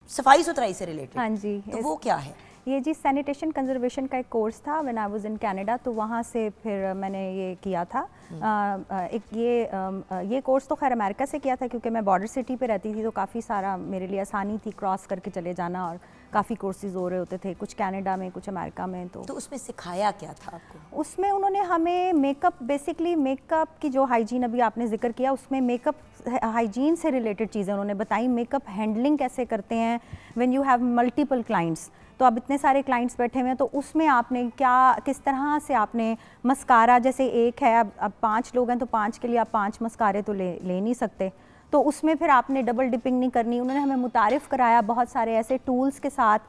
सफाई सुथराई से रिलेटेड। हाँ जी। तो वो क्या है? ये जी सैनिटेशन कंजर्वेशन का एक कोर्स था when I was in Canada, तो वहाँ से फिर मैंने ये किया था। ये कोर्स तो खैर अमेरिका से किया था क्योंकि मैं बॉर्डर सिटी पे रहती थी, तो काफ़ी सारा मेरे लिए आसानी थी क्रॉस करके चले जाना, और काफ़ी कोर्सेज हो रहे होते थे, कुछ कनाडा में कुछ अमेरिका में। तो उसमें सिखाया क्या था आपको? उसमें उन्होंने हमें मेकअप, बेसिकली मेकअप की जो हाइजीन अभी आपने जिक्र किया, उसमें मेकअप हाइजीन से रिलेटेड चीज़ें उन्होंने बताई। मेकअप हैंडलिंग कैसे करते हैं when you have multiple clients, तो अब इतने सारे क्लाइंट्स बैठे हुए हैं, तो उसमें आपने क्या, किस तरह से आपने मस्कारा, जैसे एक है, अब 5 लोग हैं तो 5 के लिए आप 5 मस्कारे तो ले नहीं सकते, तो उसमें फिर आपने डबल डिपिंग नहीं करनी। उन्होंने हमें मुतारिफ़ कराया बहुत सारे ऐसे टूल्स के साथ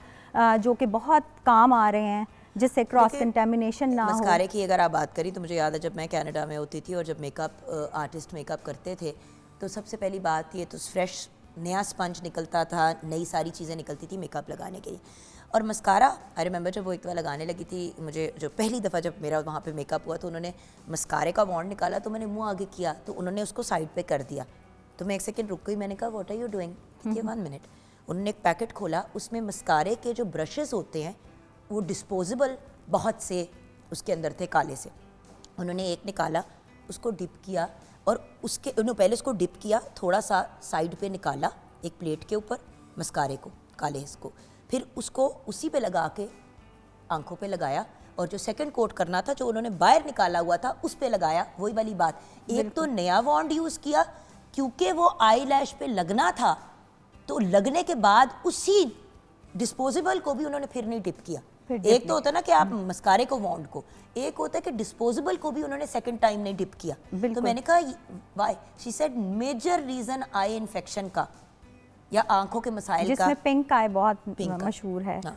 जो कि बहुत काम आ रहे हैं, जिससे क्रॉस कंटेमिनेशन ना हो। मस्कारे की अगर आप बात करी तो मुझे याद है जब मैं कनाडा में होती थी और जब मेकअप आर्टिस्ट मेकअप करते थे, तो सबसे पहली बात ये तो फ्रेश नया स्पंज निकलता था, नई सारी चीज़ें निकलती थी मेकअप लगाने के लिए। और मस्कारा, आई रिमेंबर जब वो एक दफ़ा लगाने लगी थी, मुझे जो पहली दफ़ा जब मेरा वहाँ पे मेकअप हुआ तो उन्होंने मस्कारे का वॉन्ड निकाला, तो मैंने मुंह आगे किया तो उन्होंने उसको साइड पे कर दिया, तो मैं एक सेकंड रुक गई, मैंने कहा व्हाट आर यू डूइंग, ये 1 मिनट। उन्होंने एक पैकेट खोला, उसमें मस्कारे के जो ब्रशेज़ होते हैं वो डिस्पोजेबल बहुत से उसके अंदर थे काले से, उन्होंने एक निकाला, उसको डिप किया, और उसके उन्होंने पहले उसको डिप किया, थोड़ा सा साइड पे निकाला एक प्लेट के ऊपर मस्कारे को, काले इसको, फिर उसको उसी पे लगा के आंखों पे लगाया, और जो सेकंड कोट करना था जो उन्होंने बाहर निकाला हुआ था उस पे लगाया। वही वाली बात, एक तो नया वॉन्ड यूज़ किया क्योंकि वो आई लैश पे लगना था, तो लगने के बाद उसी डिस्पोजेबल को भी उन्होंने फिर नहीं डिप किया। एक तो होता है ना कि आप मस्कारे को वॉन्ड को, एक होता है कि डिस्पोजेबल को भी उन्होंने सेकंड टाइम नहीं डिप किया। तो मैंने कहा why, she said major reason eye infection का या आंखों के मसाइल का, जिसमें पिंक आई बहुत मशहूर है। हाँ।